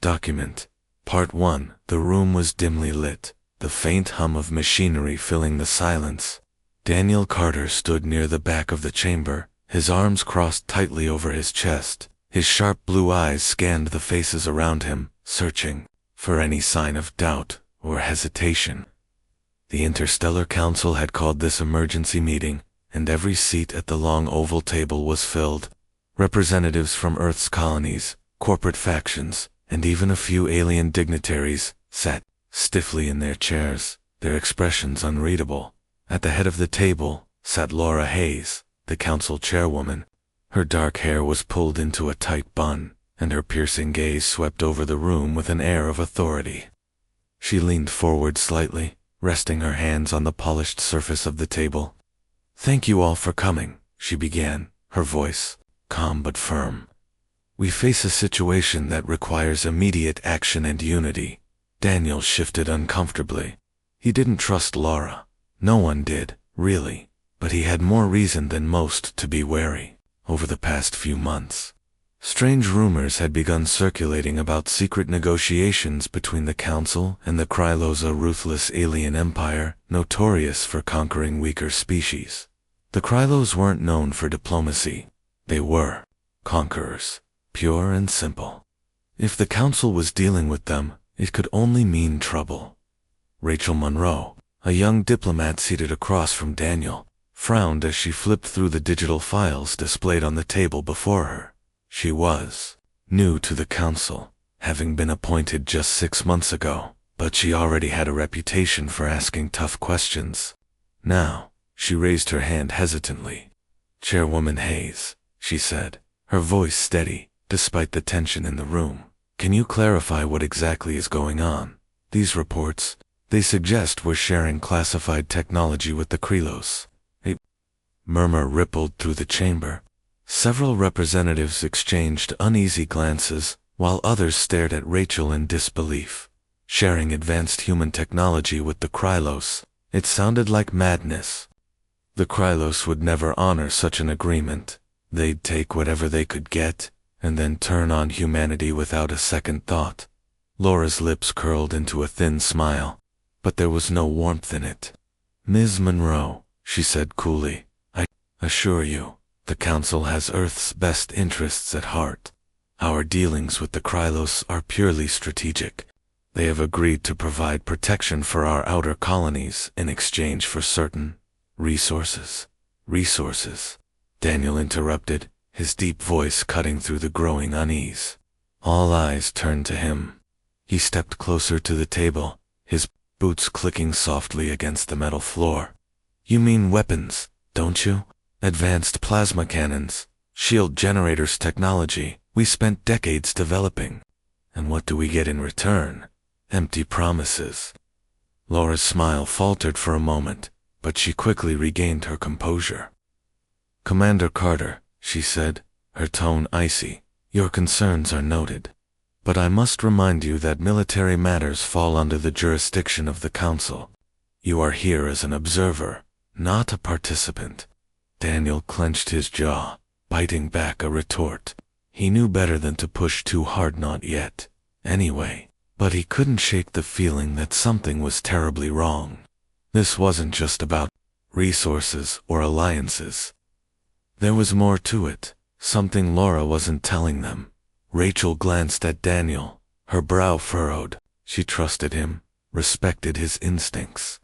Document. Part 1. The room was dimly lit, the faint hum of machinery filling the silence. Daniel Carter stood near the back of the chamber, his arms crossed tightly over his chest. His sharp blue eyes scanned the faces around him, searching for any sign of doubt or hesitation. The Interstellar Council had called this emergency meeting, and every seat at the long oval table was filled. Representatives from Earth's colonies, corporate factions, and even a few alien dignitaries sat stiffly in their chairs, their expressions unreadable. At the head of the table sat Laura Hayes, the council chairwoman. Her dark hair was pulled into a tight bun, and her piercing gaze swept over the room with an air of authority. She leaned forward slightly, resting her hands on the polished surface of the table. "Thank you all for coming," she began, her voice calm but firm. "We face a situation that requires immediate action and unity." Daniel shifted uncomfortably. He didn't trust Laura. No one did, really, but he had more reason than most to be wary. Over the past few months, strange rumors had begun circulating about secret negotiations between the Council and the Krylos, a ruthless alien empire notorious for conquering weaker species. The Krylos weren't known for diplomacy. They were conquerors, pure and simple. If the Council was dealing with them, it could only mean trouble. Rachel Monroe, a young diplomat seated across from Daniel, frowned as she flipped through the digital files displayed on the table before her. She was new to the Council, having been appointed just 6 months ago, but she already had a reputation for asking tough questions. Now, she raised her hand hesitantly. "Chairwoman Hayes," she said, her voice steady, despite the tension in the room. "Can you clarify what exactly is going on? These reports, they suggest we're sharing classified technology with the Krylos." A murmur rippled through the chamber. Several representatives exchanged uneasy glances, while others stared at Rachel in disbelief. Sharing advanced human technology with the Krylos, it sounded like madness. The Krylos would never honor such an agreement. They'd take whatever they could get, and then turn on humanity without a second thought. Laura's lips curled into a thin smile, but there was no warmth in it. "Ms. Monroe," she said coolly, "I assure you, the Council has Earth's best interests at heart. Our dealings with the Krylos are purely strategic. They have agreed to provide protection for our outer colonies in exchange for certain resources." "Resources?" Daniel interrupted, his deep voice cutting through the growing unease. All eyes turned to him. He stepped closer to the table, his boots clicking softly against the metal floor. "You mean weapons, don't you? Advanced plasma cannons, shield generators technology we spent decades developing. And what do we get in return? Empty promises." Laura's smile faltered for a moment, but she quickly regained her composure. "Commander Carter," she said, her tone icy, "your concerns are noted. But I must remind you that military matters fall under the jurisdiction of the Council. You are here as an observer, not a participant." Daniel clenched his jaw, biting back a retort. He knew better than to push too hard, not yet, anyway, but he couldn't shake the feeling that something was terribly wrong. This wasn't just about resources or alliances. There was more to it, something Laura wasn't telling them. Rachel glanced at Daniel, her brow furrowed. She trusted him, respected his instincts.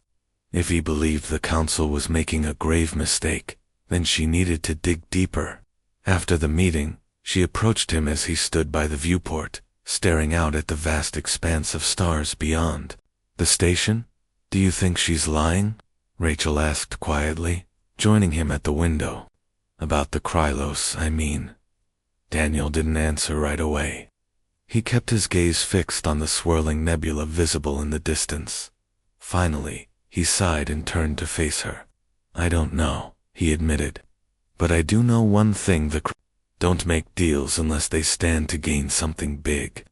If he believed the Council was making a grave mistake, then she needed to dig deeper. After the meeting, she approached him as he stood by the viewport, staring out at the vast expanse of stars beyond. "The station? Do you think she's lying?" Rachel asked quietly, joining him at the window. "About the Krylos, I mean." Daniel didn't answer right away. He kept his gaze fixed on the swirling nebula visible in the distance. Finally, he sighed and turned to face her. "I don't know," he admitted. "But I do know one thing, the don't make deals unless they stand to gain something big.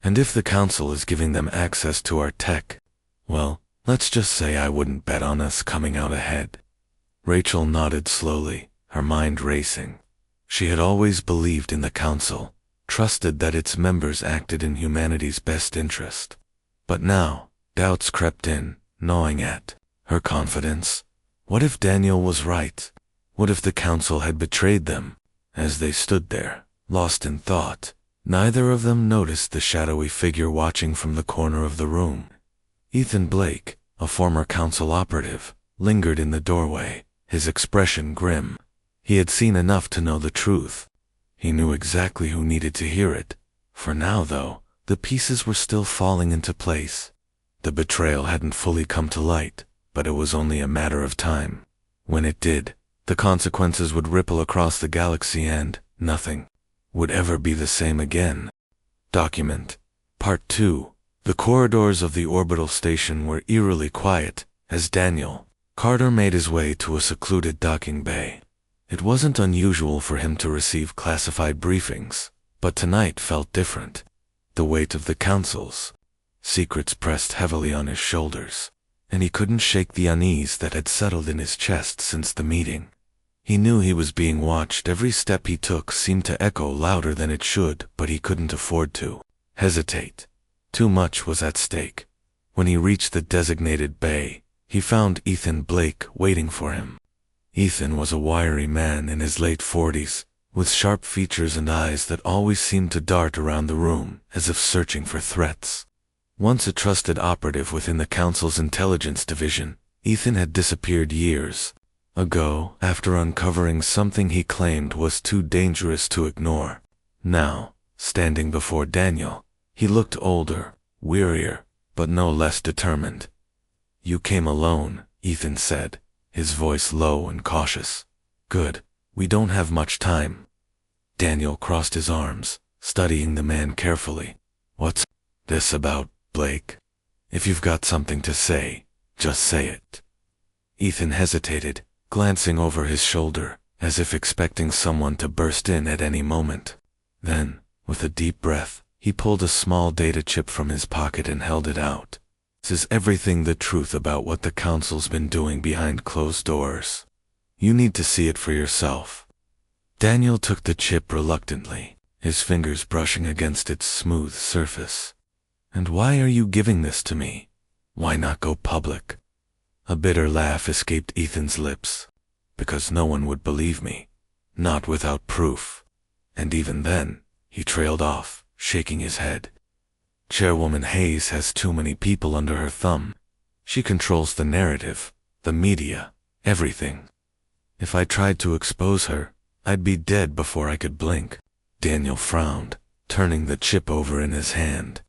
And if the Council is giving them access to our tech, well, let's just say I wouldn't bet on us coming out ahead." Rachel nodded slowly, her mind racing. She had always believed in the Council, trusted that its members acted in humanity's best interest. But now, doubts crept in, gnawing at her confidence. What if Daniel was right? What if the council had betrayed them? As they stood there, lost in thought, neither of them noticed the shadowy figure watching from the corner of the room. Ethan Blake, a former council operative, lingered in the doorway, his expression grim. He had seen enough to know the truth. He knew exactly who needed to hear it. For now, though, the pieces were still falling into place. The betrayal hadn't fully come to light, but it was only a matter of time. When it did, the consequences would ripple across the galaxy and nothing would ever be the same again. Document. Part 2. The corridors of the orbital station were eerily quiet as Daniel Carter made his way to a secluded docking bay. It wasn't unusual for him to receive classified briefings, but tonight felt different. The weight of the council's secrets pressed heavily on his shoulders, and he couldn't shake the unease that had settled in his chest since the meeting. He knew he was being watched. Every step he took seemed to echo louder than it should, but he couldn't afford to hesitate. Too much was at stake. When he reached the designated bay, he found Ethan Blake waiting for him. Ethan was a wiry man in his late 40s, with sharp features and eyes that always seemed to dart around the room as if searching for threats. Once a trusted operative within the Council's intelligence division, Ethan had disappeared years ago after uncovering something he claimed was too dangerous to ignore. Now, standing before Daniel, he looked older, wearier, but no less determined. "You came alone," Ethan said, his voice low and cautious. "Good. We don't have much time." Daniel crossed his arms, studying the man carefully. "What's this about, Blake? If you've got something to say, just say it." Ethan hesitated, glancing over his shoulder, as if expecting someone to burst in at any moment. Then, with a deep breath, he pulled a small data chip from his pocket and held it out. "This is everything the truth about what the Council's been doing behind closed doors. You need to see it for yourself." Daniel took the chip reluctantly, his fingers brushing against its smooth surface. "And why are you giving this to me? Why not go public?" A bitter laugh escaped Ethan's lips. "Because no one would believe me. Not without proof." And even then, he trailed off, shaking his head. "Chairwoman Hayes has too many people under her thumb. She controls the narrative, the media, everything. If I tried to expose her, I'd be dead before I could blink." Daniel frowned, turning the chip over in his hand.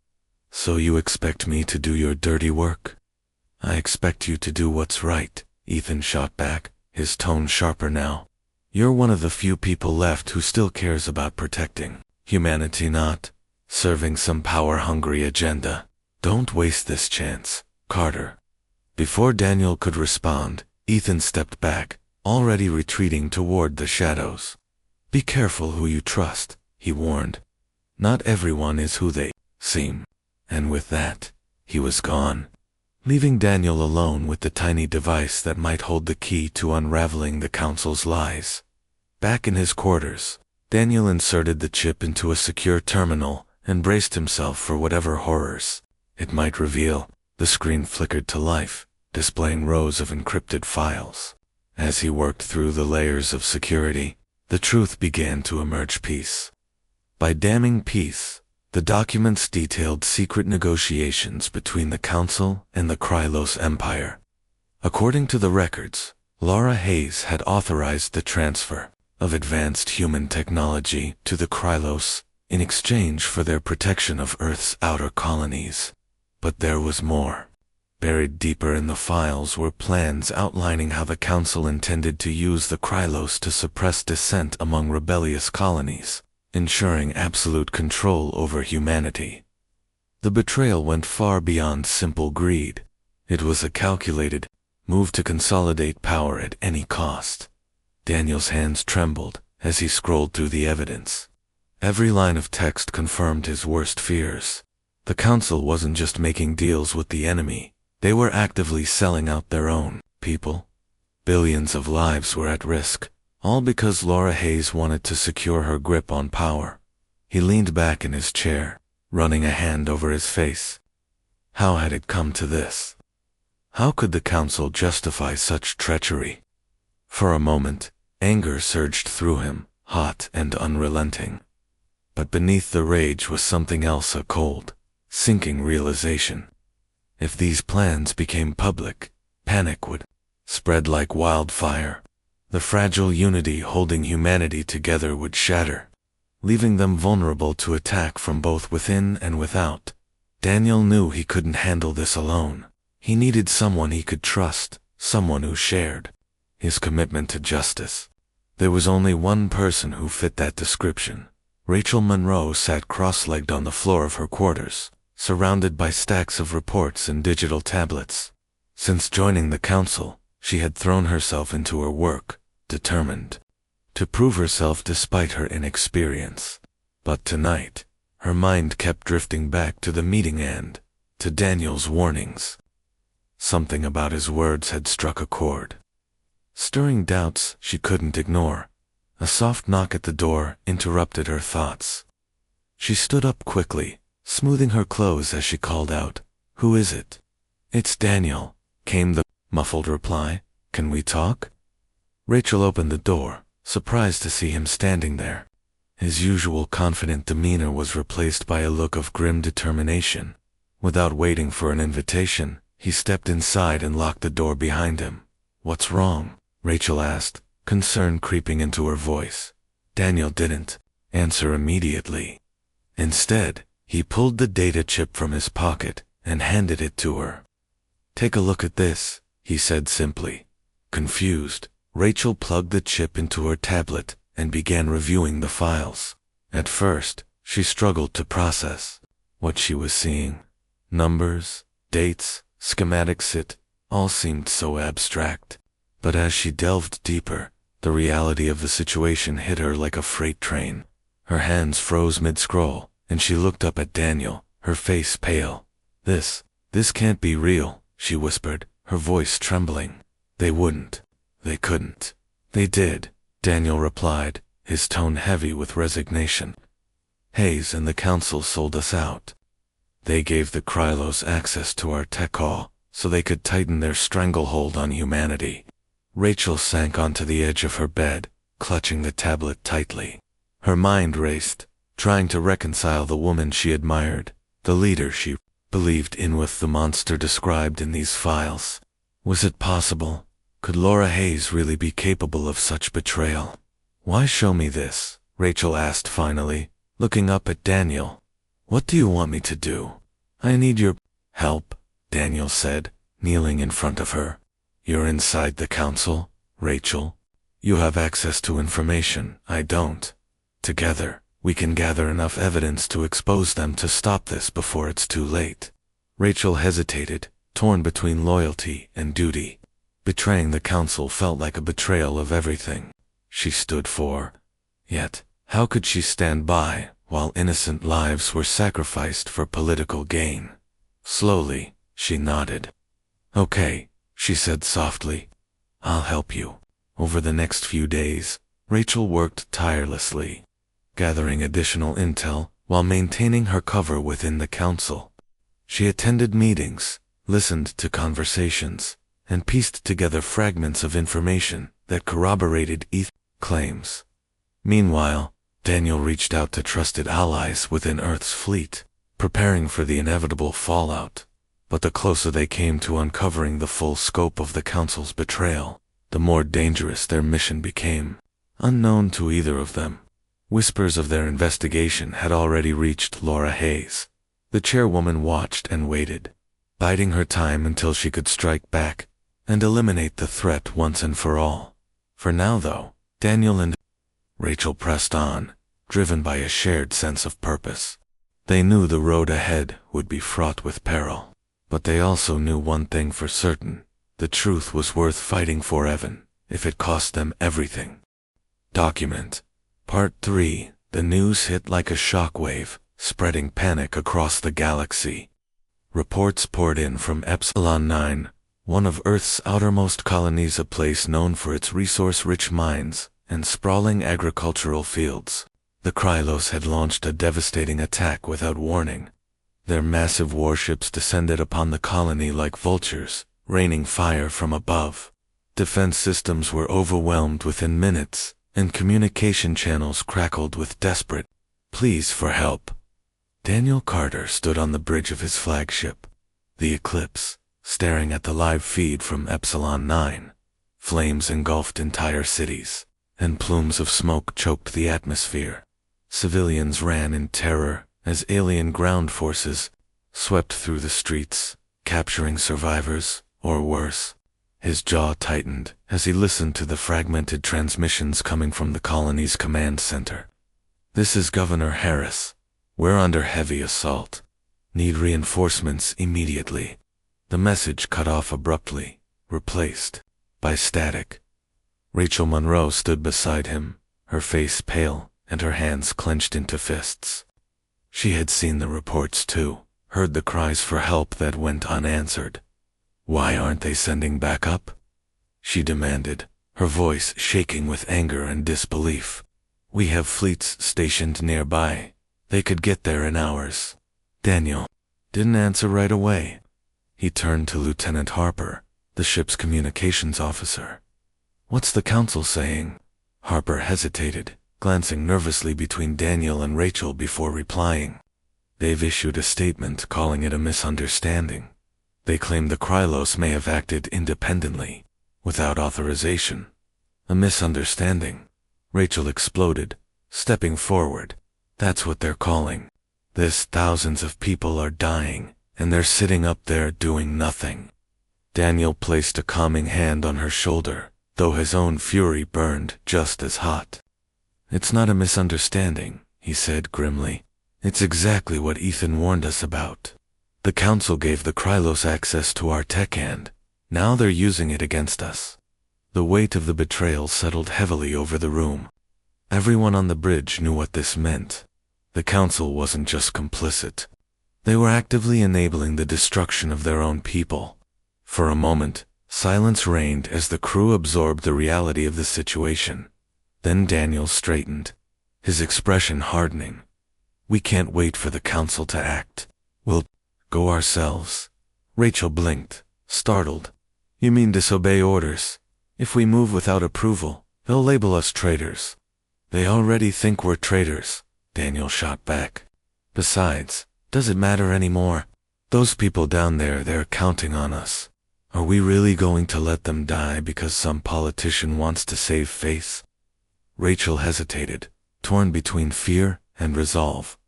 "So you expect me to do your dirty work?" "I expect you to do what's right," Ethan shot back, his tone sharper now. "You're one of the few people left who still cares about protecting humanity, not serving some power-hungry agenda. Don't waste this chance, Carter." Before Daniel could respond, Ethan stepped back, already retreating toward the shadows. "Be careful who you trust," he warned. "Not everyone is who they seem." And with that, he was gone, leaving Daniel alone with the tiny device that might hold the key to unraveling the Council's lies. Back in his quarters, Daniel inserted the chip into a secure terminal and braced himself for whatever horrors it might reveal. The screen flickered to life, displaying rows of encrypted files. As he worked through the layers of security, the truth began to emerge piece by damning piece. The documents detailed secret negotiations between the Council and the Krylos Empire. According to the records, Laura Hayes had authorized the transfer of advanced human technology to the Krylos in exchange for their protection of Earth's outer colonies. But there was more. Buried deeper in the files were plans outlining how the Council intended to use the Krylos to suppress dissent among rebellious colonies, ensuring absolute control over humanity. The betrayal went far beyond simple greed. It was a calculated move to consolidate power at any cost. Daniel's hands trembled as he scrolled through the evidence. Every line of text confirmed his worst fears. The Council wasn't just making deals with the enemy, they were actively selling out their own people. Billions of lives were at risk, all because Laura Hayes wanted to secure her grip on power. He leaned back in his chair, running a hand over his face. How had it come to this? How could the council justify such treachery? For a moment, anger surged through him, hot and unrelenting. But beneath the rage was something else, a cold, sinking realization. If these plans became public, panic would spread like wildfire. The fragile unity holding humanity together would shatter, leaving them vulnerable to attack from both within and without. Daniel knew he couldn't handle this alone. He needed someone he could trust, someone who shared his commitment to justice. There was only one person who fit that description. Rachel Monroe sat cross-legged on the floor of her quarters, surrounded by stacks of reports and digital tablets. Since joining the council, she had thrown herself into her work, determined to prove herself despite her inexperience. But tonight, her mind kept drifting back to the meeting and to Daniel's warnings. Something about his words had struck a chord, stirring doubts she couldn't ignore. A soft knock at the door interrupted her thoughts. She stood up quickly, smoothing her clothes as she called out, "Who is it?" "It's Daniel," came the muffled reply. "Can we talk?" Rachel opened the door, surprised to see him standing there. His usual confident demeanor was replaced by a look of grim determination. Without waiting for an invitation, he stepped inside and locked the door behind him. "What's wrong?" Rachel asked, concern creeping into her voice. Daniel didn't answer immediately. Instead, he pulled the data chip from his pocket and handed it to her. "Take a look at this," he said simply. Confused, Rachel plugged the chip into her tablet and began reviewing the files. At first, she struggled to process what she was seeing. Numbers, dates, schematics, it all seemed so abstract. But as she delved deeper, the reality of the situation hit her like a freight train. Her hands froze mid-scroll, and she looked up at Daniel, her face pale. This can't be real," she whispered, her voice trembling. "They wouldn't. They couldn't." "They did," Daniel replied, his tone heavy with resignation. "Hayes and the council sold us out. They gave the Krylos access to our tech hall, so they could tighten their stranglehold on humanity." Rachel sank onto the edge of her bed, clutching the tablet tightly. Her mind raced, trying to reconcile the woman she admired, the leader she believed in, with the monster described in these files. Was it possible? Could Laura Hayes really be capable of such betrayal? "Why show me this?" Rachel asked finally, looking up at Daniel. "What do you want me to do?" "I need your help," Daniel said, kneeling in front of her. "You're inside the council, Rachel. You have access to information I don't. Together, we can gather enough evidence to expose them to stop this before it's too late." Rachel hesitated, torn between loyalty and duty. Betraying the council felt like a betrayal of everything she stood for. Yet, how could she stand by while innocent lives were sacrificed for political gain? Slowly, she nodded. "Okay," she said softly. "I'll help you." Over the next few days, Rachel worked tirelessly, gathering additional intel while maintaining her cover within the council. She attended meetings, listened to conversations, and pieced together fragments of information that corroborated ETH claims. Meanwhile, Daniel reached out to trusted allies within Earth's fleet, preparing for the inevitable fallout. But the closer they came to uncovering the full scope of the council's betrayal, the more dangerous their mission became. Unknown to either of them, whispers of their investigation had already reached Laura Hayes. The chairwoman watched and waited, biding her time until she could strike back and eliminate the threat once and for all. For now, though, Daniel and Rachel pressed on, driven by a shared sense of purpose. They knew the road ahead would be fraught with peril, but they also knew one thing for certain: the truth was worth fighting for, even if it cost them everything. Document Part 3. The news hit like a shockwave, spreading panic across the galaxy. Reports poured in from Epsilon 9, one of Earth's outermost colonies, a place known for its resource-rich mines and sprawling agricultural fields. The Krylos had launched a devastating attack without warning. Their massive warships descended upon the colony like vultures, raining fire from above. Defense systems were overwhelmed within minutes, and communication channels crackled with desperate pleas for help. Daniel Carter stood on the bridge of his flagship, the Eclipse, staring at the live feed from Epsilon 9. Flames engulfed entire cities, and plumes of smoke choked the atmosphere. Civilians ran in terror as alien ground forces swept through the streets, capturing survivors, or worse. His jaw tightened as he listened to the fragmented transmissions coming from the colony's command center. "This is Governor Harris. We're under heavy assault. Need reinforcements immediately." The message cut off abruptly, replaced by static. Rachel Monroe stood beside him, her face pale and her hands clenched into fists. She had seen the reports too, heard the cries for help that went unanswered. "Why aren't they sending backup?" she demanded, her voice shaking with anger and disbelief. "We have fleets stationed nearby. They could get there in hours." Daniel didn't answer right away. He turned to Lieutenant Harper, the ship's communications officer. "What's the council saying?" Harper hesitated, glancing nervously between Daniel and Rachel before replying. "They've issued a statement calling it a misunderstanding. They claim the Krylos may have acted independently, without authorization." "A misunderstanding?" Rachel exploded, stepping forward. "That's what they're calling this. Thousands of people are dying, and they're sitting up there doing nothing." Daniel placed a calming hand on her shoulder, though his own fury burned just as hot. "It's not a misunderstanding," he said grimly. "It's exactly what Ethan warned us about. The council gave the Krylos access to our tech hand. Now they're using it against us." The weight of the betrayal settled heavily over the room. Everyone on the bridge knew what this meant. The council wasn't just complicit. They were actively enabling the destruction of their own people. For a moment, silence reigned as the crew absorbed the reality of the situation. Then Daniel straightened, his expression hardening. "We can't wait for the council to act. We'll go ourselves." Rachel blinked, startled. "You mean disobey orders? If we move without approval, they'll label us traitors." "They already think we're traitors," Daniel shot back. "Besides, does it matter anymore? Those people down there, they're counting on us. Are we really going to let them die because some politician wants to save face?" Rachel hesitated, torn between fear and resolve.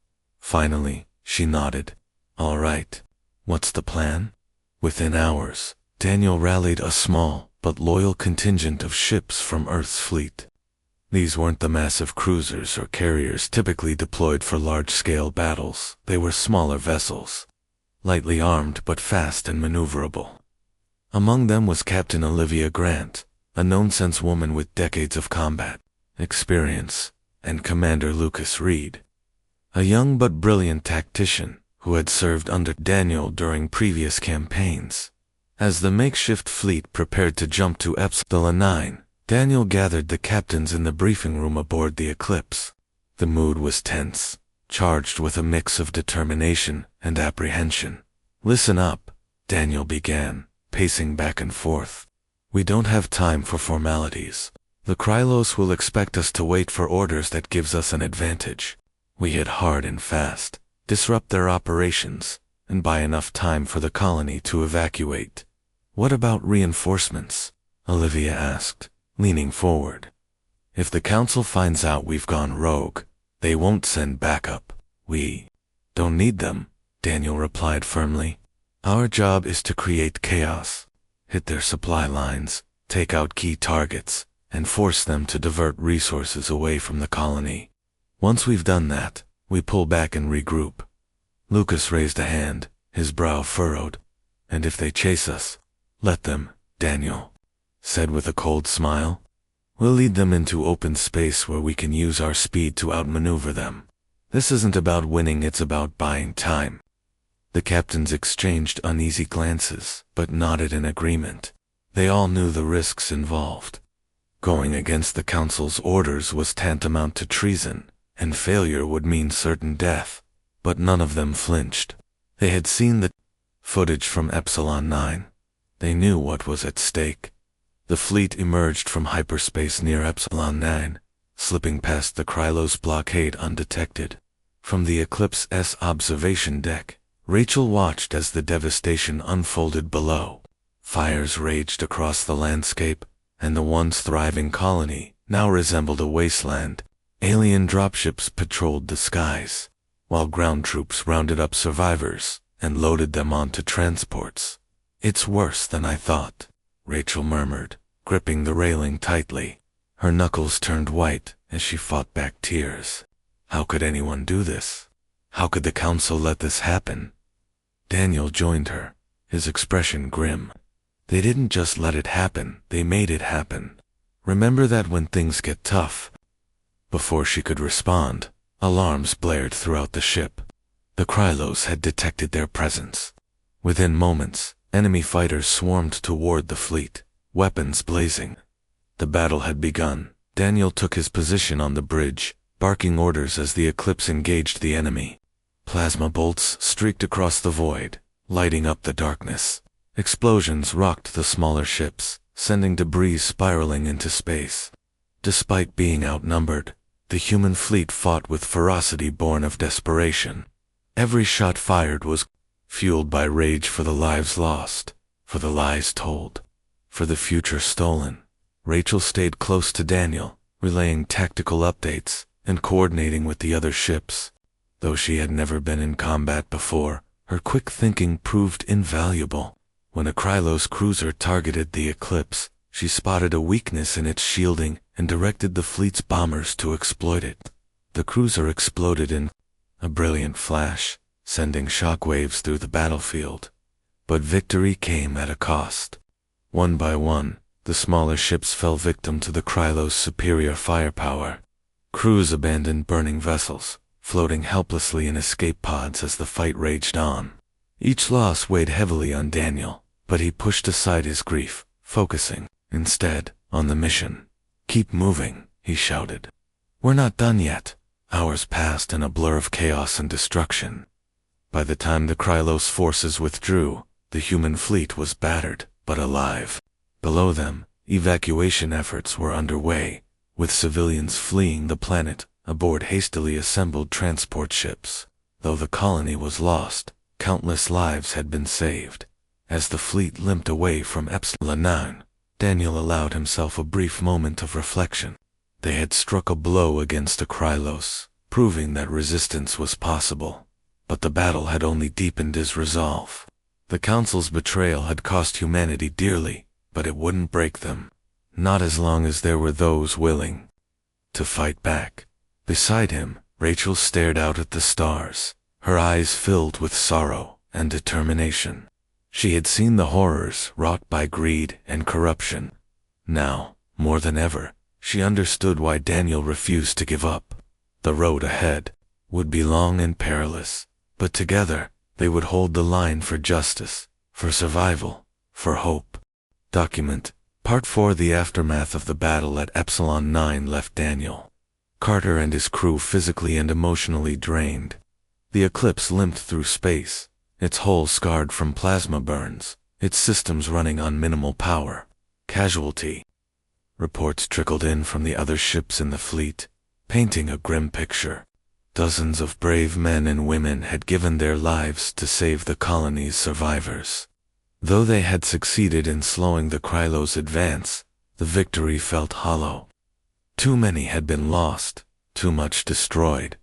Finally, she nodded. "All right. What's the plan?" Within hours, Daniel rallied a small but loyal contingent of ships from Earth's fleet. These weren't the massive cruisers or carriers typically deployed for large-scale battles. They were smaller vessels, lightly armed but fast and maneuverable. Among them was Captain Olivia Grant, a no-nonsense woman with decades of combat experience, and Commander Lucas Reed, a young but brilliant tactician who had served under Daniel during previous campaigns. As the makeshift fleet prepared to jump to Epsilon 9, Daniel gathered the captains in the briefing room aboard the Eclipse. The mood was tense, charged with a mix of determination and apprehension. "Listen up," Daniel began, pacing back and forth. "We don't have time for formalities. The Krylos will expect us to wait for orders that gives us an advantage. We hit hard and fast, disrupt their operations, and buy enough time for the colony to evacuate." "What about reinforcements?" Olivia asked, leaning forward. "If the council finds out we've gone rogue, they won't send backup. We don't need them," Daniel replied firmly. "Our job is to create chaos, hit their supply lines, take out key targets, and force them to divert resources away from the colony. Once we've done that, we pull back and regroup." Lucas raised a hand, his brow furrowed. "And if they chase us, let them," Daniel said with a cold smile. "We'll lead them into open space where we can use our speed to outmaneuver them. This isn't about winning, it's about buying time." The captains exchanged uneasy glances, but nodded in agreement. They all knew the risks involved. Going against the council's orders was tantamount to treason, and failure would mean certain death, but none of them flinched. They had seen the footage from Epsilon 9. They knew what was at stake. The fleet emerged from hyperspace near Epsilon 9, slipping past the Krylos blockade undetected. From the Eclipse-S observation deck, Rachel watched as the devastation unfolded below. Fires raged across the landscape, and the once thriving colony now resembled a wasteland. Alien dropships patrolled the skies, while ground troops rounded up survivors and loaded them onto transports. "It's worse than I thought," Rachel murmured, gripping the railing tightly. Her knuckles turned white as she fought back tears. How could anyone do this? How could the council let this happen? Daniel joined her, his expression grim. They didn't just let it happen, they made it happen. Remember that when things get tough. Before she could respond, alarms blared throughout the ship. The Krylos had detected their presence. Within moments, enemy fighters swarmed toward the fleet, weapons blazing. The battle had begun. Daniel took his position on the bridge, barking orders as the Eclipse engaged the enemy. Plasma bolts streaked across the void, lighting up the darkness. Explosions rocked the smaller ships, sending debris spiraling into space. Despite being outnumbered, the human fleet fought with ferocity born of desperation. Every shot fired was fueled by rage for the lives lost, for the lies told, for the future stolen. Rachel stayed close to Daniel, relaying tactical updates and coordinating with the other ships. Though she had never been in combat before, her quick thinking proved invaluable. When a Krylos cruiser targeted the Eclipse, she spotted a weakness in its shielding and directed the fleet's bombers to exploit it. The cruiser exploded in a brilliant flash, sending shockwaves through the battlefield. But victory came at a cost. One by one, the smaller ships fell victim to the Krylos' superior firepower. Crews abandoned burning vessels, floating helplessly in escape pods as the fight raged on. Each loss weighed heavily on Daniel, but he pushed aside his grief, focusing, instead, on the mission. "Keep moving," he shouted. "We're not done yet." Hours passed in a blur of chaos and destruction. By the time the Krylos forces withdrew, the human fleet was battered, but alive. Below them, evacuation efforts were underway, with civilians fleeing the planet aboard hastily assembled transport ships. Though the colony was lost, countless lives had been saved. As the fleet limped away from Epsilon 9, Daniel allowed himself a brief moment of reflection. They had struck a blow against the Krylos, proving that resistance was possible. But the battle had only deepened his resolve. The Council's betrayal had cost humanity dearly, but it wouldn't break them. Not as long as there were those willing to fight back. Beside him, Rachel stared out at the stars, her eyes filled with sorrow and determination. She had seen the horrors wrought by greed and corruption. Now, more than ever, she understood why Daniel refused to give up. The road ahead would be long and perilous, but together they would hold the line for justice, for survival, for hope. Document Part 4. The aftermath of the battle at Epsilon 9 left Daniel Carter and his crew physically and emotionally drained. The Eclipse limped through space, its hull scarred from plasma burns, its systems running on minimal power. Casualty reports trickled in from the other ships in the fleet, painting a grim picture. Dozens of brave men and women had given their lives to save the colony's survivors. Though they had succeeded in slowing the Krylos' advance, the victory felt hollow. Too many had been lost, too much destroyed.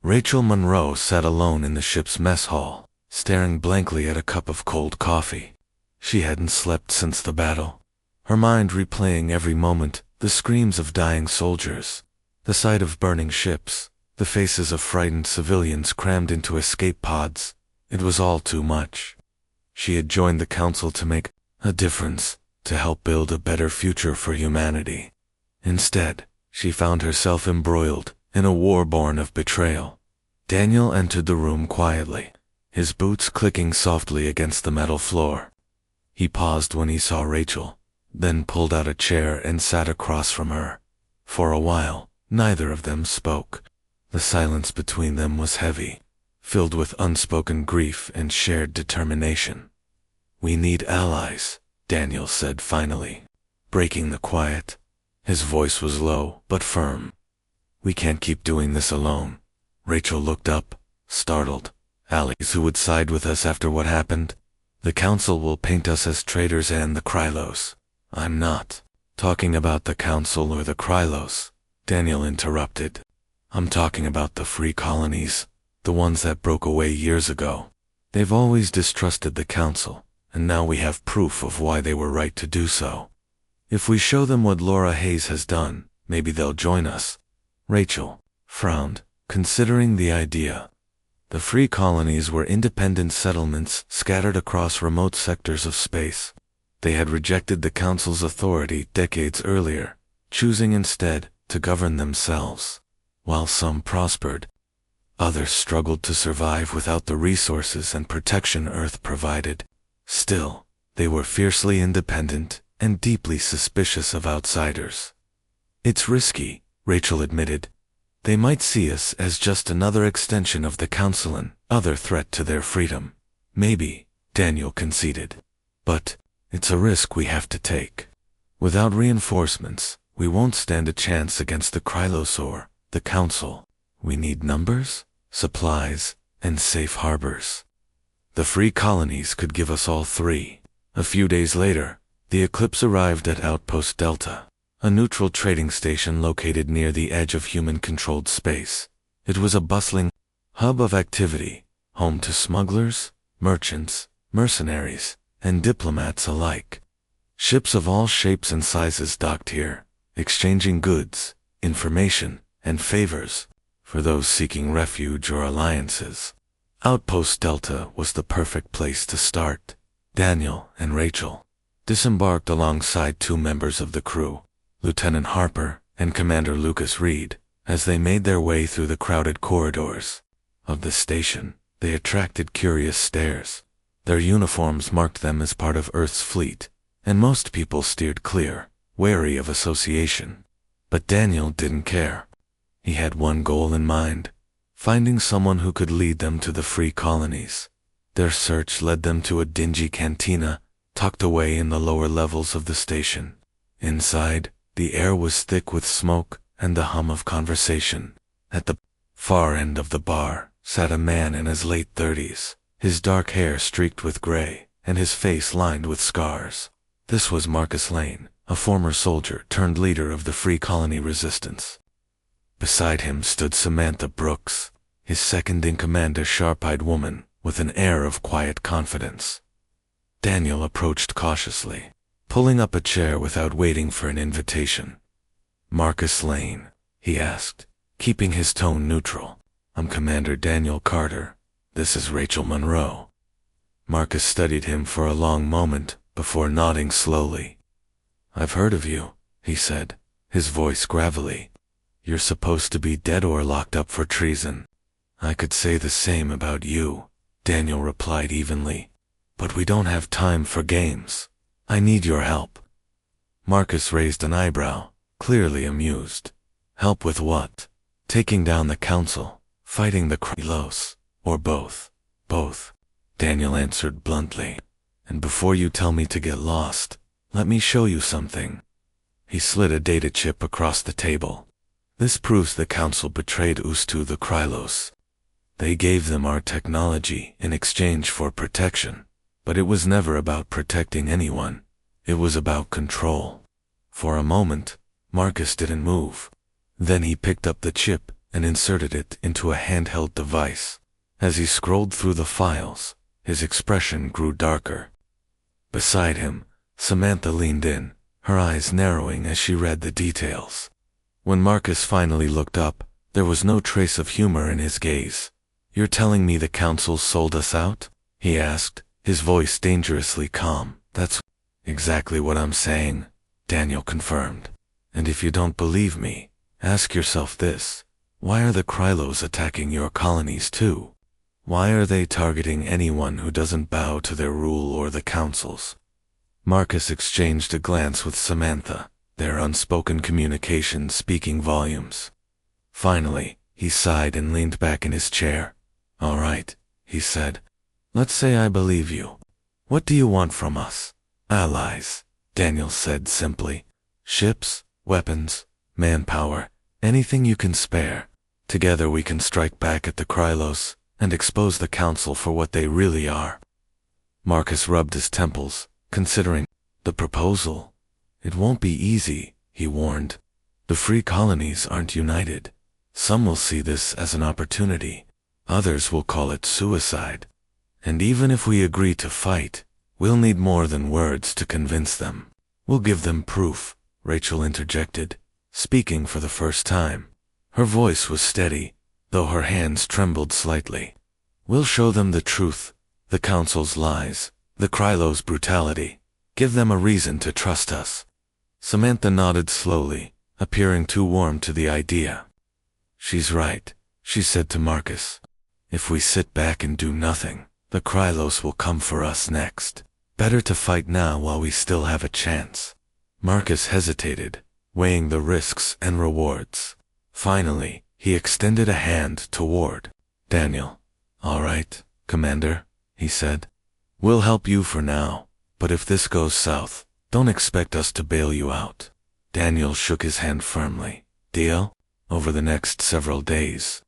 Rachel Monroe sat alone in the ship's mess hall, staring blankly at a cup of cold coffee. She hadn't slept since the battle, her mind replaying every moment, the screams of dying soldiers, the sight of burning ships, the faces of frightened civilians crammed into escape pods. It was all too much. She had joined the Council to make a difference, to help build a better future for humanity. Instead, she found herself embroiled in a war born of betrayal. Daniel entered the room quietly, his boots clicking softly against the metal floor. He paused when he saw Rachel, then pulled out a chair and sat across from her. For a while, neither of them spoke. The silence between them was heavy, filled with unspoken grief and shared determination. "We need allies," Daniel said finally, breaking the quiet. His voice was low but firm. "We can't keep doing this alone." Rachel looked up, startled. "Allies who would side with us after what happened? The Council will paint us as traitors and the Krylos." "I'm not talking about the Council or the Krylos," Daniel interrupted. "I'm talking about the free colonies, the ones that broke away years ago. They've always distrusted the Council, and now we have proof of why they were right to do so. If we show them what Laura Hayes has done, maybe they'll join us." Rachel frowned, considering the idea. The free colonies were independent settlements scattered across remote sectors of space. They had rejected the Council's authority decades earlier, choosing instead to govern themselves. While some prospered, others struggled to survive without the resources and protection Earth provided. Still, they were fiercely independent and deeply suspicious of outsiders. "It's risky," Rachel admitted. "They might see us as just another extension of the Council, and other threat to their freedom." "Maybe," Daniel conceded. "But it's a risk we have to take. Without reinforcements, we won't stand a chance against the Krylos or the Council. We need numbers, supplies, and safe harbors. The free colonies could give us all three." A few days later, the Eclipse arrived at Outpost Delta, a neutral trading station located near the edge of human-controlled space. It was a bustling hub of activity, home to smugglers, merchants, mercenaries, and diplomats alike. Ships of all shapes and sizes docked here, exchanging goods, information, and favors for those seeking refuge or alliances. Outpost Delta was the perfect place to start. Daniel and Rachel disembarked alongside two members of the crew, Lieutenant Harper and Commander Lucas Reed. As they made their way through the crowded corridors of the station, they attracted curious stares. Their uniforms marked them as part of Earth's fleet, and most people steered clear, wary of association. But Daniel didn't care. He had one goal in mind: finding someone who could lead them to the free colonies. Their search led them to a dingy cantina tucked away in the lower levels of the station. Inside, the air was thick with smoke and the hum of conversation. At the far end of the bar sat a man in his late 30s, his dark hair streaked with gray, and his face lined with scars. This was Marcus Lane, a former soldier turned leader of the Free Colony Resistance. Beside him stood Samantha Brooks, his second-in-command, a sharp-eyed woman with an air of quiet confidence. Daniel approached cautiously, pulling up a chair without waiting for an invitation. "Marcus Lane," he asked, keeping his tone neutral. "I'm Commander Daniel Carter. This is Rachel Monroe." Marcus studied him for a long moment before nodding slowly. "I've heard of you," he said, his voice gravelly. "You're supposed to be dead or locked up for treason." "I could say the same about you," Daniel replied evenly. "But we don't have time for games. I need your help." Marcus raised an eyebrow, clearly amused. "Help with what?" "Taking down the Council, fighting the Krylos, or both." "Both," Daniel answered bluntly. "And before you tell me to get lost, let me show you something." He slid a data chip across the table. "This proves the Council betrayed us to the Krylos. They gave them our technology in exchange for protection, but it was never about protecting anyone. It was about control." For a moment, Marcus didn't move. Then he picked up the chip and inserted it into a handheld device. As he scrolled through the files, his expression grew darker. Beside him, Samantha leaned in, her eyes narrowing as she read the details. When Marcus finally looked up, there was no trace of humor in his gaze. "You're telling me the Council sold us out?" he asked, his voice dangerously calm. "That's exactly what I'm saying," Daniel confirmed. "And if you don't believe me, ask yourself this: why are the Krylos attacking your colonies too? Why are they targeting anyone who doesn't bow to their rule or the Council's?" Marcus exchanged a glance with Samantha, their unspoken communication speaking volumes. Finally, He sighed and leaned back in his chair. All right, he said. Let's say I believe you. What do you want from us? Allies, Daniel said simply. Ships, weapons, manpower, anything you can spare. Together we can strike back at the Krylos and expose the Council for what they really are. Marcus rubbed his temples, considering the proposal. It won't be easy, he warned. The free colonies aren't united. Some will see this as an opportunity. Others will call it suicide. And even if we agree to fight, we'll need more than words to convince them. We'll give them proof, Rachel interjected, speaking for the first time. Her voice was steady, though her hands trembled slightly. We'll show them the truth, the Council's lies, the Krylos' brutality. Give them a reason to trust us. Samantha nodded slowly, appearing too warm to the idea. She's right, she said to Marcus. If we sit back and do nothing, the Krylos will come for us next. Better to fight now while we still have a chance. Marcus hesitated, weighing the risks and rewards. Finally, he extended a hand toward Daniel. All right, Commander, he said. We'll help you for now, but if this goes south, don't expect us to bail you out. Daniel shook his hand firmly. Deal? Over the next several days.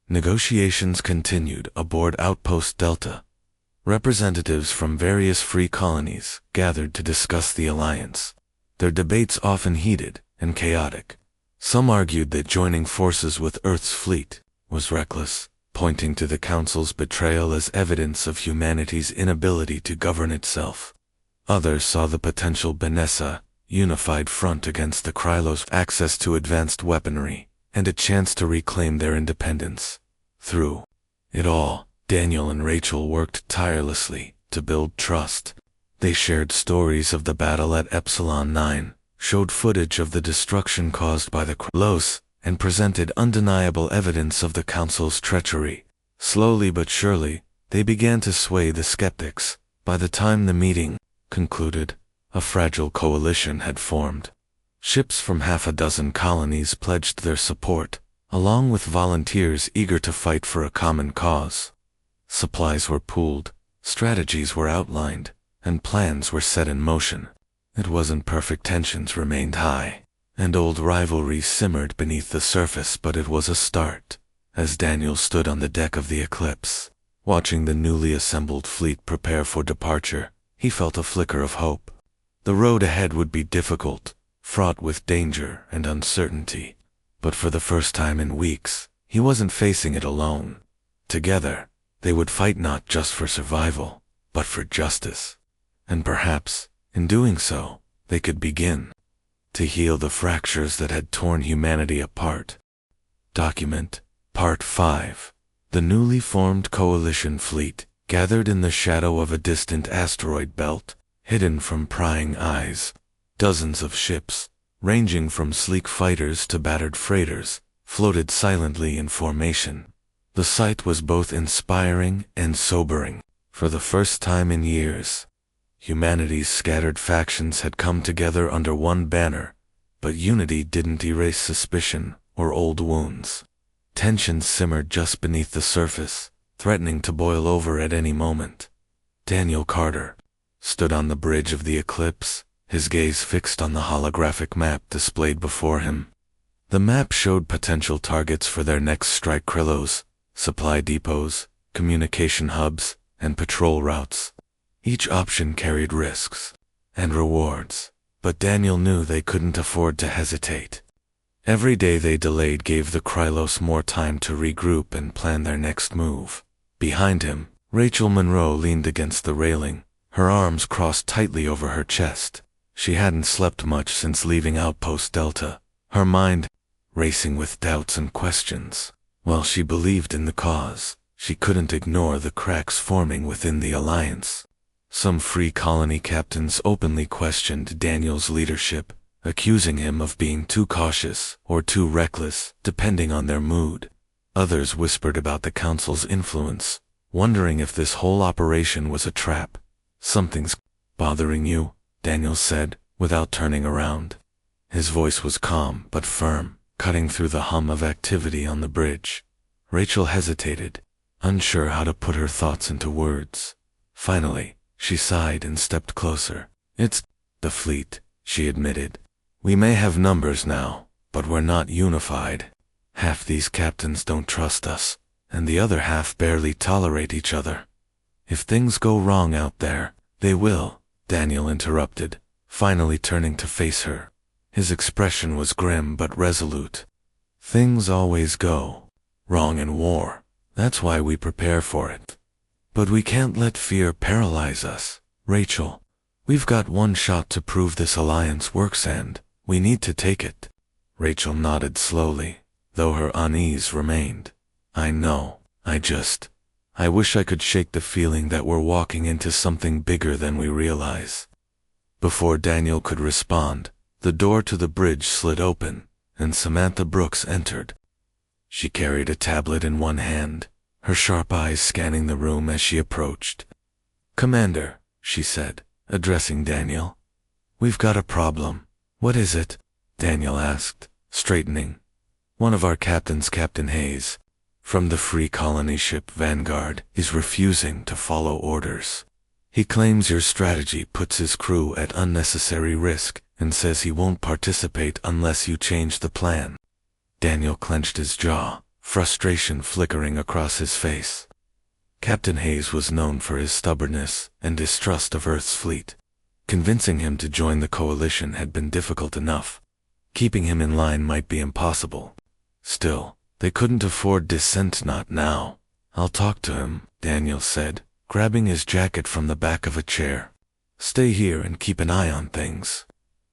Negotiations continued aboard Outpost Delta. Representatives from various free colonies gathered to discuss the alliance. Their debates often heated and chaotic. Some argued that joining forces with Earth's fleet was reckless, pointing to the Council's betrayal as evidence of humanity's inability to govern itself. Others saw the potential Benessa, unified front against the Krylos' access to advanced weaponry, and a chance to reclaim their independence. Through it all, Daniel and Rachel worked tirelessly to build trust. They shared stories of the battle at Epsilon 9, showed footage of the destruction caused by the Krylos, and presented undeniable evidence of the Council's treachery. Slowly but surely, they began to sway the skeptics. By the time the meeting concluded, a fragile coalition had formed. Ships from half a dozen colonies pledged their support, along with volunteers eager to fight for a common cause. Supplies were pooled, strategies were outlined, and plans were set in motion. It wasn't perfect, tensions remained high, and old rivalries simmered beneath the surface, but it was a start. As Daniel stood on the deck of the Eclipse, watching the newly assembled fleet prepare for departure, he felt a flicker of hope. The road ahead would be difficult, fraught with danger and uncertainty, but for the first time in weeks, he wasn't facing it alone. Together, they would fight not just for survival, but for justice. And perhaps, in doing so, they could begin to heal the fractures that had torn humanity apart. Document Part 5. The newly formed coalition fleet gathered in the shadow of a distant asteroid belt, hidden from prying eyes. Dozens of ships, ranging from sleek fighters to battered freighters, floated silently in formation. The sight was both inspiring and sobering. For the first time in years, humanity's scattered factions had come together under one banner, but unity didn't erase suspicion or old wounds. Tensions simmered just beneath the surface, threatening to boil over at any moment. Daniel Carter stood on the bridge of the Eclipse, his gaze fixed on the holographic map displayed before him. The map showed potential targets for their next strike: Krylos, supply depots, communication hubs, and patrol routes. Each option carried risks and rewards, but Daniel knew they couldn't afford to hesitate. Every day they delayed gave the Krylos more time to regroup and plan their next move. Behind him, Rachel Monroe leaned against the railing, her arms crossed tightly over her chest. She hadn't slept much since leaving Outpost Delta, her mind racing with doubts and questions. While she believed in the cause, she couldn't ignore the cracks forming within the alliance. Some free colony captains openly questioned Daniel's leadership, accusing him of being too cautious or too reckless, depending on their mood. Others whispered about the Council's influence, wondering if this whole operation was a trap. Something's bothering you, Daniel said, without turning around. His voice was calm but firm. cutting through the hum of activity on the bridge. Rachel hesitated, unsure how to put her thoughts into words. Finally, she sighed and stepped closer. "It's the fleet," she admitted. "We may have numbers now, but we're not unified. Half these captains don't trust us, and the other half barely tolerate each other. If things go wrong out there, they will," Daniel interrupted, finally turning to face her. His expression was grim but resolute. "Things always go wrong in war. That's why we prepare for it. But we can't let fear paralyze us, Rachel. We've got one shot to prove this alliance works and we need to take it." Rachel nodded slowly, though her unease remained. "I know, I wish I could shake the feeling that we're walking into something bigger than we realize." Before Daniel could respond, the door to the bridge slid open, and Samantha Brooks entered. She carried a tablet in one hand, her sharp eyes scanning the room as she approached. "Commander," she said, addressing Daniel, "we've got a problem." "What is it?" Daniel asked, straightening. "One of our captains, Captain Hayes, from the Free Colony ship Vanguard, is refusing to follow orders. He claims your strategy puts his crew at unnecessary risk and says he won't participate unless you change the plan." Daniel clenched his jaw, frustration flickering across his face. Captain Hayes was known for his stubbornness and distrust of Earth's fleet. Convincing him to join the coalition had been difficult enough. Keeping him in line might be impossible. Still, they couldn't afford dissent, not now. "I'll talk to him," Daniel said, grabbing his jacket from the back of a chair. "Stay here and keep an eye on things."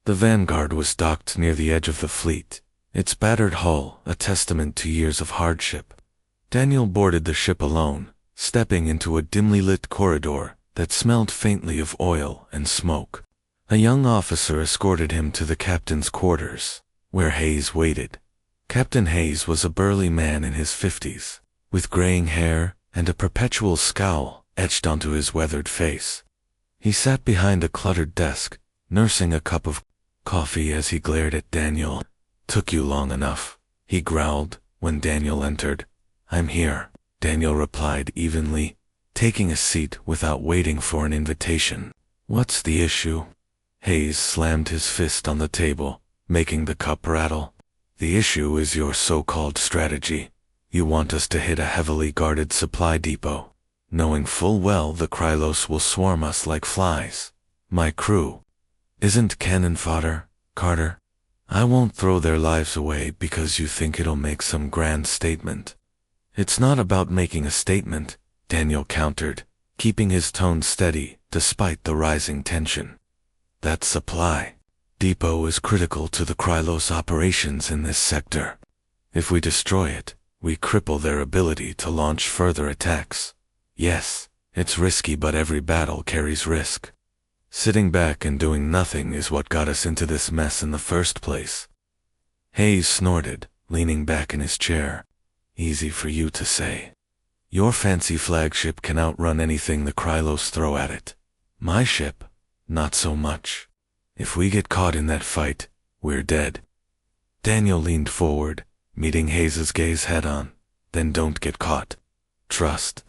The Vanguard was docked near the edge of the fleet, its battered hull a testament to years of hardship. Daniel boarded the ship alone, stepping into a dimly lit corridor that smelled faintly of oil and smoke. A young officer escorted him to the captain's quarters, where Hayes waited. Captain Hayes was a burly man in his 50s, with graying hair and a perpetual scowl etched onto his weathered face. He sat behind a cluttered desk, nursing a cup of coffee as he glared at Daniel. "Took you long enough," he growled when Daniel entered. "I'm here," Daniel replied evenly, taking a seat without waiting for an invitation. "What's the issue?" Hayes slammed his fist on the table, making the cup rattle. "The issue is your so-called strategy. You want us to hit a heavily guarded supply depot, knowing full well the Krylos will swarm us like flies. My crew isn't cannon fodder, Carter. I won't throw their lives away because you think it'll make some grand statement." "It's not about making a statement," Daniel countered, keeping his tone steady despite the rising tension. "That supply depot is critical to the Krylos operations in this sector. If we destroy it, we cripple their ability to launch further attacks. Yes, it's risky, but every battle carries risk. Sitting back and doing nothing is what got us into this mess in the first place." Hayes snorted, leaning back in his chair. "Easy for you to say. Your fancy flagship can outrun anything the Krylos throw at it. My ship, not so much. If we get caught in that fight, we're dead." Daniel leaned forward, meeting Hayes's gaze head-on. "Then don't get caught. Trust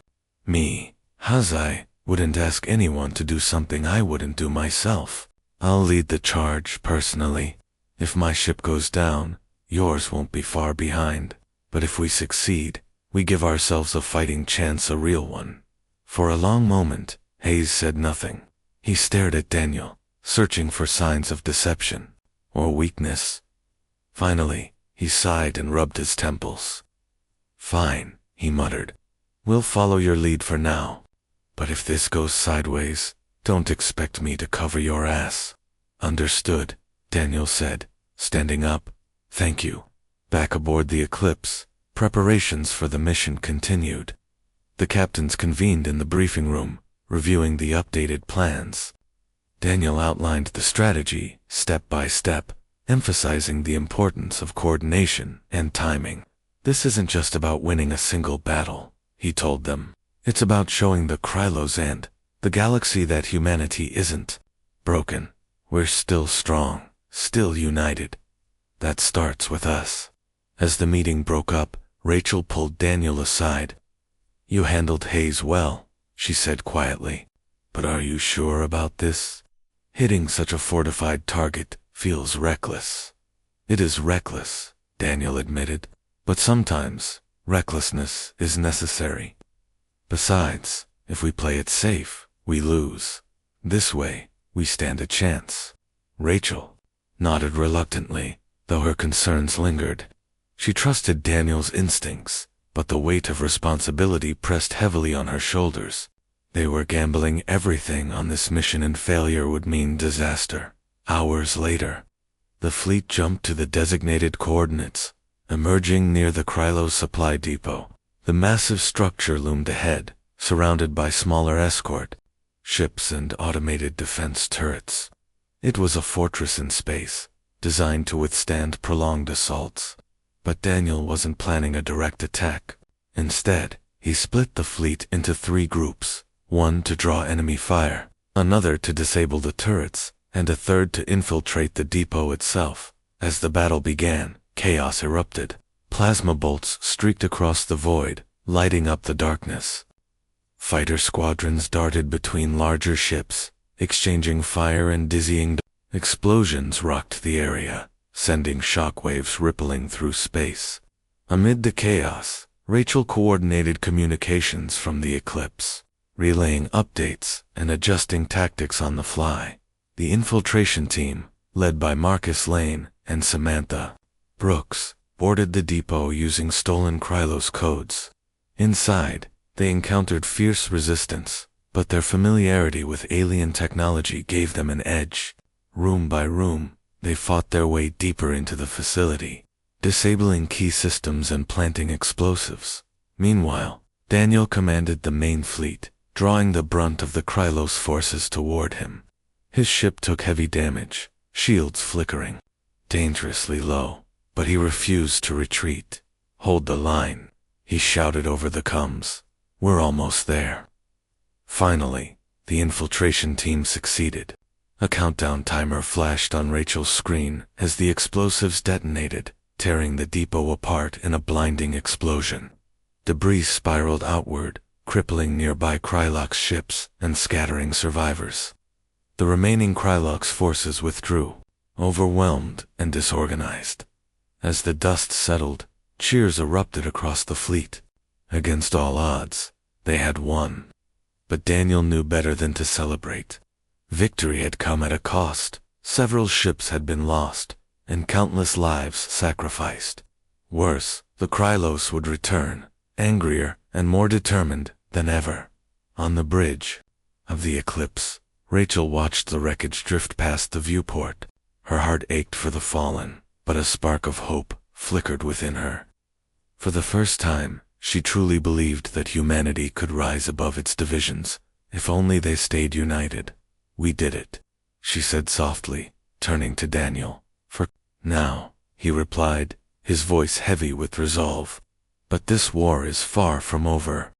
me. I wouldn't ask anyone to do something I wouldn't do myself. I'll lead the charge personally. If my ship goes down, yours won't be far behind. But if we succeed, we give ourselves a fighting chance, a real one." For a long moment, Hayes said nothing. He stared at Daniel, searching for signs of deception or weakness. Finally, he sighed and rubbed his temples. "Fine," he muttered. "We'll follow your lead for now. But if this goes sideways, don't expect me to cover your ass." "Understood," Daniel said, standing up. "Thank you." Back aboard the Eclipse, preparations for the mission continued. The captains convened in the briefing room, reviewing the updated plans. Daniel outlined the strategy, step by step, emphasizing the importance of coordination and timing. "This isn't just about winning a single battle," he told them. "It's about showing the Krylos and the galaxy that humanity isn't broken. We're still strong, still united. That starts with us." As the meeting broke up, Rachel pulled Daniel aside. "You handled Hayes well," she said quietly. "But are you sure about this? Hitting such a fortified target feels reckless." "It is reckless," Daniel admitted. "But sometimes recklessness is necessary. Besides, if we play it safe, we lose. This way, we stand a chance." Rachel nodded reluctantly, though her concerns lingered. She trusted Daniel's instincts, but the weight of responsibility pressed heavily on her shoulders. They were gambling everything on this mission, and failure would mean disaster. Hours later, the fleet jumped to the designated coordinates, emerging near the Krylos supply depot. The massive structure loomed ahead, surrounded by smaller escort ships and automated defense turrets. It was a fortress in space, designed to withstand prolonged assaults. But Daniel wasn't planning a direct attack. Instead, he split the fleet into 3 groups, one to draw enemy fire, another to disable the turrets, and a third to infiltrate the depot itself. As the battle began, chaos erupted. Plasma bolts streaked across the void, lighting up the darkness. Fighter squadrons darted between larger ships, exchanging fire and dizzying. Explosions rocked the area, sending shockwaves rippling through space. Amid the chaos, Rachel coordinated communications from the Eclipse, relaying updates and adjusting tactics on the fly. The infiltration team, led by Marcus Lane and Samantha Brooks, boarded the depot using stolen Krylos codes. Inside, they encountered fierce resistance, but their familiarity with alien technology gave them an edge. Room by room, they fought their way deeper into the facility, disabling key systems and planting explosives. Meanwhile, Daniel commanded the main fleet, drawing the brunt of the Krylos forces toward him. His ship took heavy damage, shields flickering dangerously low, but he refused to retreat. "Hold the line," he shouted over the comms. "We're almost there." Finally, the infiltration team succeeded. A countdown timer flashed on Rachel's screen as the explosives detonated, tearing the depot apart in a blinding explosion. Debris spiraled outward, crippling nearby Krylox ships and scattering survivors. The remaining Krylox forces withdrew, overwhelmed and disorganized. As the dust settled, cheers erupted across the fleet. Against all odds, they had won. But Daniel knew better than to celebrate. Victory had come at a cost. Several ships had been lost, and countless lives sacrificed. Worse, the Krylos would return, angrier and more determined than ever. On the bridge of the Eclipse, Rachel watched the wreckage drift past the viewport. Her heart ached for the fallen, but a spark of hope flickered within her. For the first time, she truly believed that humanity could rise above its divisions, if only they stayed united. "We did it," she said softly, turning to Daniel. "For now," he replied, his voice heavy with resolve. "But this war is far from over."